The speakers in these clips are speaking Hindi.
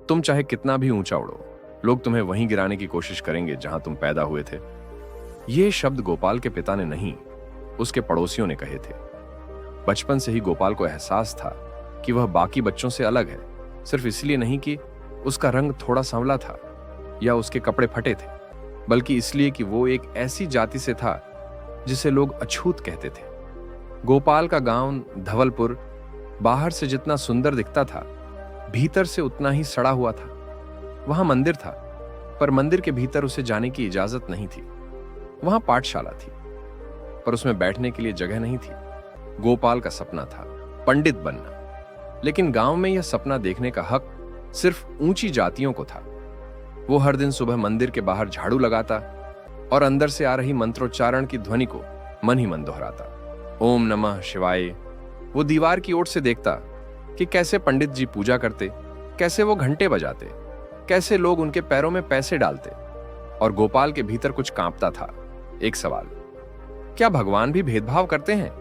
तुम चाहे कितना भी ऊंचा उड़ो, लोग तुम्हें वहीं गिराने की कोशिश करेंगे जहां तुम पैदा हुए थे। ये शब्द गोपाल के पिता ने नहीं, उसके पड़ोसियों ने कहे थे। बचपन से ही गोपाल को एहसास था कि वह बाकी बच्चों से अलग है, सिर्फ इसलिए नहीं कि उसका रंग थोड़ा सांवला था या उसके कपड़े फटे थे, बल्कि इसलिए कि वो एक ऐसी जाति से था जिसे लोग अछूत कहते थे। गोपाल का गांव धवलपुर बाहर से जितना सुंदर दिखता था, भीतर से उतना ही सड़ा हुआ था। वहां मंदिर था, पर मंदिर के भीतर उसे जाने की इजाजत नहीं थी। वहां पाठशाला थी, पर उसमें बैठने के लिए जगह नहीं थी। गोपाल का सपना था पंडित बनना, लेकिन गांव में यह सपना देखने का हक सिर्फ ऊंची जातियों को था। वो हर दिन सुबह मंदिर के बाहर झाड़ू लगाता और अंदर से आ रही मंत्रोच्चारण की ध्वनि को मन ही मन दोहराता। ओम नमः शिवाय। वो दीवार की ओर से देखता कि कैसे पंडित जी पूजा करते, कैसे वो घंटे बजाते, कैसे लोग उनके पैरों में पैसे डालते, और गोपाल के भीतर कुछ कांपता था। एक सवाल, क्या भगवान भी भेदभाव करते हैं?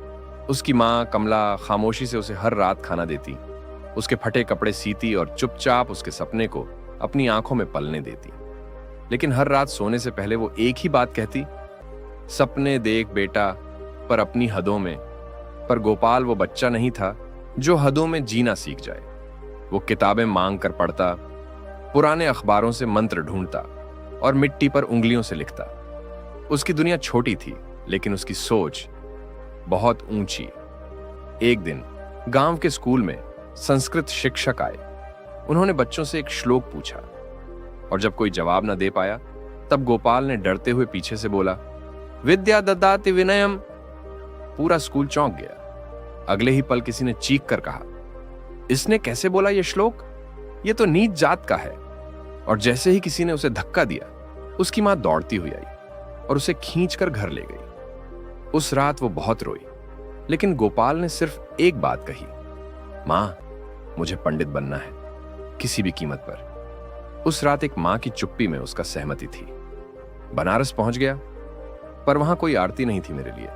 उसकी मां कमला खामोशी से उसे हर रात खाना देती, उसके फटे कपड़े सीती और चुपचाप उसके सपने को अपनी आंखों में पलने देती। लेकिन हर रात सोने से पहले वो एक ही बात कहती, सपने देख बेटा, पर अपनी हदों में। पर गोपाल वो बच्चा नहीं था जो हदों में जीना सीख जाए। वो किताबें मांग कर पढ़ता, पुराने अखबारों से मंत्र ढूंढता और मिट्टी पर उंगलियों से लिखता। उसकी दुनिया छोटी थी, लेकिन उसकी सोच बहुत ऊंची। एक दिन गांव के स्कूल में संस्कृत शिक्षक आए। उन्होंने बच्चों से एक श्लोक पूछा, और जब कोई जवाब न दे पाया, तब गोपाल ने डरते हुए पीछे से बोला, विद्या ददाति विनयम। पूरा स्कूल चौंक गया। अगले ही पल किसी ने चीख कर कहा, इसने कैसे बोला यह श्लोक? यह तो नीच जात का है। और जैसे ही किसी ने उसे धक्का दिया, उसकी मां दौड़ती हुई आई और उसे खींचकर घर ले गई। उस रात वो बहुत रोई, लेकिन गोपाल ने सिर्फ एक बात कही, मां, मुझे पंडित बनना है, किसी भी कीमत पर। उस रात एक मां की चुप्पी में उसका सहमति थी। बनारस पहुंच गया, पर वहां कोई आरती नहीं थी मेरे लिए।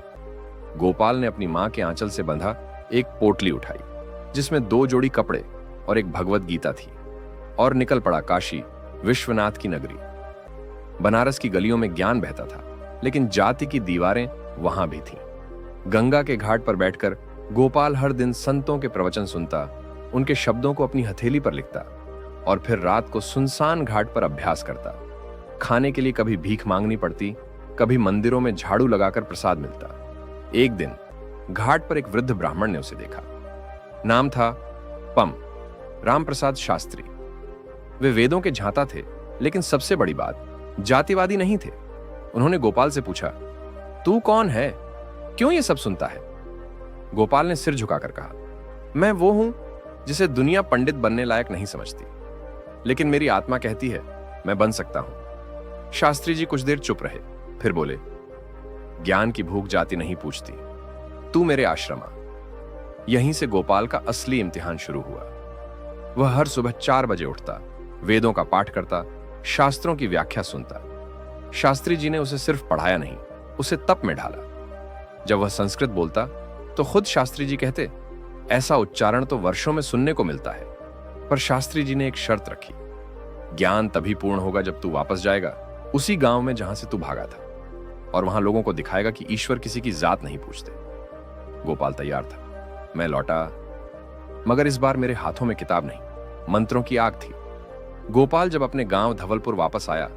गोपाल ने अपनी मां के आंचल से बंधा एक पोटली उठाई, जिसमें 2 जोड़ी कपड़े और एक भगवत गीता थी, और निकल पड़ा काशी विश्वनाथ की नगरी। बनारस की गलियों में ज्ञान बहता था, लेकिन जाति की दीवारें वहां भी थीं। गंगा के घाट पर बैठकर गोपाल हर दिन संतों के प्रवचन सुनता, उनके शब्दों को अपनी हथेली पर लिखता, और फिर रात को सुनसान घाट पर अभ्यास करता। खाने के लिए कभी भीख मांगनी पड़ती, कभी मंदिरों में झाड़ू लगाकर प्रसाद मिलता। एक दिन घाट पर एक वृद्ध ब्राह्मण ने उसे देखा। नाम था पम राम प्रसाद शास्त्री। वे वेदों के झांता थे, लेकिन सबसे बड़ी बात, जातिवादी नहीं थे। उन्होंने गोपाल से पूछा, तू कौन है, क्यों ये सब सुनता है? गोपाल ने सिर झुकाकर कहा, मैं वो हूं जिसे दुनिया पंडित बनने लायक नहीं समझती, लेकिन मेरी आत्मा कहती है मैं बन सकता हूं। शास्त्री जी कुछ देर चुप रहे, फिर बोले, ज्ञान की भूख जाति नहीं पूछती, तू मेरे आश्रम आ। यहीं से गोपाल का असली इम्तिहान शुरू हुआ। वह हर सुबह 4 बजे उठता, वेदों का पाठ करता, शास्त्रों की व्याख्या सुनता। शास्त्री जी ने उसे सिर्फ पढ़ाया नहीं, उसे तप में ढाला। जब वह संस्कृत बोलता तो खुद शास्त्री जी कहते, ऐसा उच्चारण तो वर्षों में सुनने को मिलता है। पर शास्त्री जी ने एक शर्त रखी, ज्ञान तभी पूर्ण होगा जब तू वापस जाएगा उसी गांव में जहां से तू भागा था, और वहां लोगों को दिखाएगा कि ईश्वर किसी की जात नहीं पूछते। गोपाल तैयार था। मैं लौटा, मगर इस बार मेरे हाथों में किताब नहीं, मंत्रों की आग थी। गोपाल जब अपने गांव धवलपुर वापस आया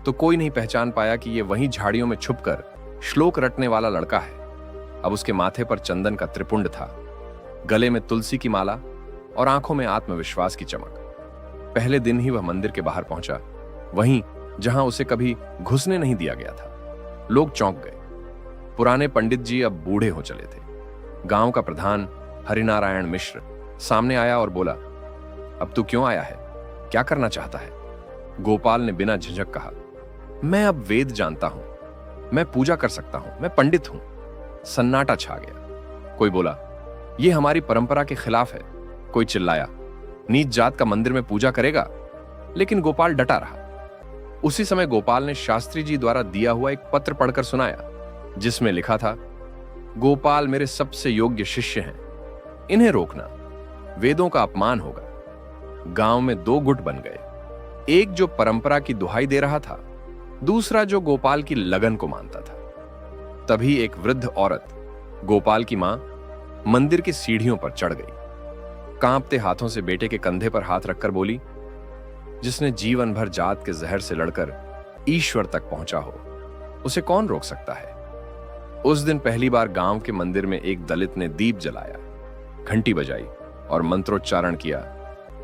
तो कोई नहीं पहचान पाया कि यह वहीं झाड़ियों में छुपकर श्लोक रटने वाला लड़का है। अब उसके माथे पर चंदन का त्रिपुंड था, गले में तुलसी की माला और आंखों में आत्मविश्वास की चमक। पहले दिन ही वह मंदिर के बाहर पहुंचा, वहीं जहां उसे कभी घुसने नहीं दिया गया था। लोग चौंक गए। पुराने पंडित जी अब बूढ़े हो चले थे। गांव का प्रधान हरिनारायण मिश्र सामने आया और बोला, अब तू क्यों आया है, क्या करना चाहता है? गोपाल ने बिना झिझक कहा, मैं अब वेद जानता हूं, मैं पूजा कर सकता हूं, मैं पंडित हूं। सन्नाटा छा गया। कोई बोला, यह हमारी परंपरा के खिलाफ है। कोई चिल्लाया, नीच जात का मंदिर में पूजा करेगा? लेकिन गोपाल डटा रहा। उसी समय गोपाल ने शास्त्री जी द्वारा दिया हुआ एक पत्र पढ़कर सुनाया, जिसमें लिखा था, गोपाल मेरे सबसे योग्य शिष्य हैं, इन्हें रोकना वेदों का अपमान होगा। गांव में दो गुट बन गए, एक जो परंपरा की दुहाई दे रहा था, दूसरा जो गोपाल की लगन को मानता था। तभी एक वृद्ध औरत, गोपाल की मां, मंदिर की सीढ़ियों पर चढ़ गई। कांपते हाथों से बेटे के कंधे पर हाथ रखकर बोली, जिसने जीवन भर जात के जहर से लड़कर ईश्वर तक पहुंचा हो, उसे कौन रोक सकता है। उस दिन पहली बार गांव के मंदिर में एक दलित ने दीप जलाया, घंटी बजाई और मंत्रोच्चारण किया,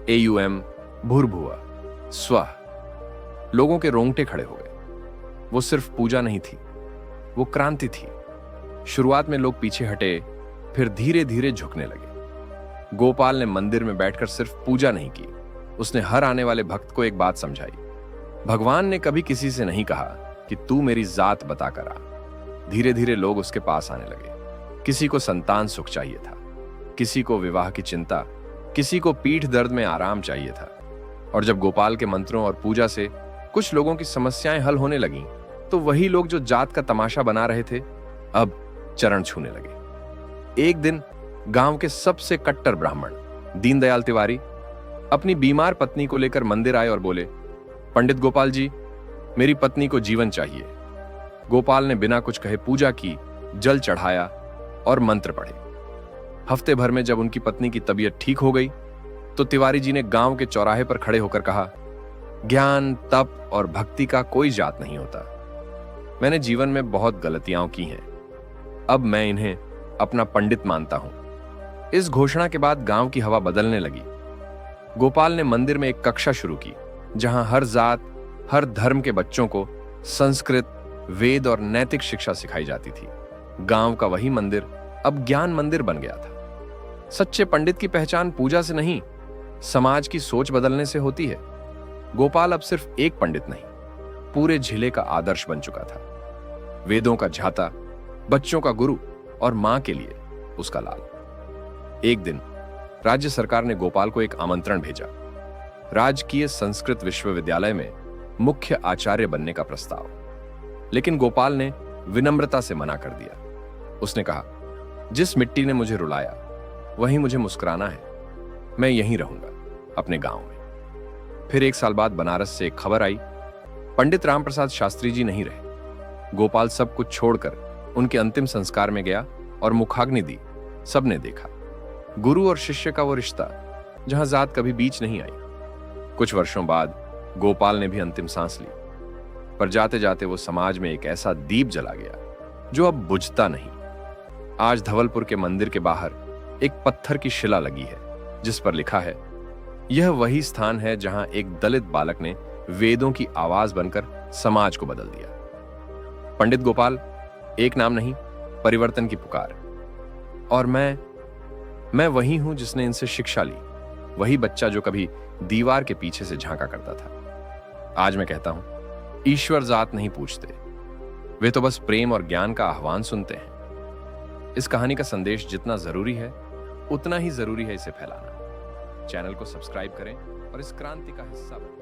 एयुएम भूर्भुवः स्वः। लोगों के रोंगटे खड़े हो गए। वो सिर्फ पूजा नहीं थी, वो क्रांति थी। शुरुआत में लोग पीछे हटे, फिर धीरे धीरे झुकने लगे। गोपाल ने मंदिर में बैठकर सिर्फ पूजा नहीं की, उसने हर आने वाले भक्त को एक बात समझाई। भगवान ने कभी किसी से नहीं कहा कि तू मेरी जात बता कर आ। धीरे धीरे लोग उसके पास आने लगे। किसी को संतान सुख चाहिए था, किसी को विवाह की चिंता, किसी को पीठ दर्द में आराम चाहिए था। और जब गोपाल के मंत्रों और पूजा से कुछ लोगों की समस्याएं हल होने लगीं, तो वही लोग जो जात का तमाशा बना रहे थे, अब चरण छूने लगे। एक दिन गांव के सबसे कट्टर ब्राह्मण दीनदयाल तिवारी अपनी बीमार पत्नी को लेकर मंदिर आए और बोले, पंडित गोपाल जी, मेरी पत्नी को जीवन चाहिए। गोपाल ने बिना कुछ कहे पूजा की, जल चढ़ाया और मंत्र पढ़े। हफ्ते भर में जब उनकी पत्नी की तबीयत ठीक हो गई, तो तिवारी जी ने गांव के चौराहे पर खड़े होकर कहा, ज्ञान, तप और भक्ति का कोई जात नहीं होता। मैंने जीवन में बहुत गलतियां की हैं, अब मैं इन्हें अपना पंडित मानता हूं। इस घोषणा के बाद गांव की हवा बदलने लगी। गोपाल ने मंदिर में एक कक्षा शुरू की, जहां हर जात, हर धर्म के बच्चों को संस्कृत, वेद और नैतिक शिक्षा सिखाई जाती थी। गांव का वही मंदिर अब ज्ञान मंदिर बन गया था। सच्चे पंडित की पहचान पूजा से नहीं, समाज की सोच बदलने से होती है। गोपाल अब सिर्फ एक पंडित नहीं, पूरे जिले का आदर्श बन चुका था। वेदों का झाता, बच्चों का गुरु और मां के लिए उसका लाल। एक दिन राज्य सरकार ने गोपाल को एक आमंत्रण भेजा, राजकीय संस्कृत विश्वविद्यालय में मुख्य आचार्य बनने का प्रस्ताव। लेकिन गोपाल ने विनम्रता से मना कर दिया। उसने कहा, जिस मिट्टी ने मुझे रुलाया वहीं मुझे मुस्कुराना है। मैं यहीं रहूंगा, अपने गांव में। फिर एक साल बाद बनारस से एक खबर आई, पंडित राम प्रसाद शास्त्री जी नहीं रहे। गोपाल सब कुछ छोड़कर उनके अंतिम संस्कार में गया और मुखाग्नि दी। सबने देखा, गुरु और शिष्य का वो रिश्ता जहां जात कभी बीच नहीं आई। कुछ वर्षों बाद गोपाल ने भी अंतिम सांस ली, पर जाते जाते वो समाज में एक ऐसा दीप जला गया जो अब बुझता नहीं। आज धवलपुर के मंदिर के बाहर एक पत्थर की शिला लगी है, जिस पर लिखा है, यह वही स्थान है जहां एक दलित बालक ने वेदों की आवाज बनकर समाज को बदल दिया। पंडित गोपाल, एक नाम नहीं, परिवर्तन की पुकार। और मैं वही हूं जिसने इनसे शिक्षा ली, वही बच्चा जो कभी दीवार के पीछे से झांका करता था। आज मैं कहता हूं, ईश्वर जात नहीं पूछते, वे तो बस प्रेम और ज्ञान का आह्वान सुनते हैं। इस कहानी का संदेश जितना जरूरी है, उतना ही जरूरी है इसे फैलाना। चैनल को सब्सक्राइब करें और इस क्रांति का हिस्सा बनें।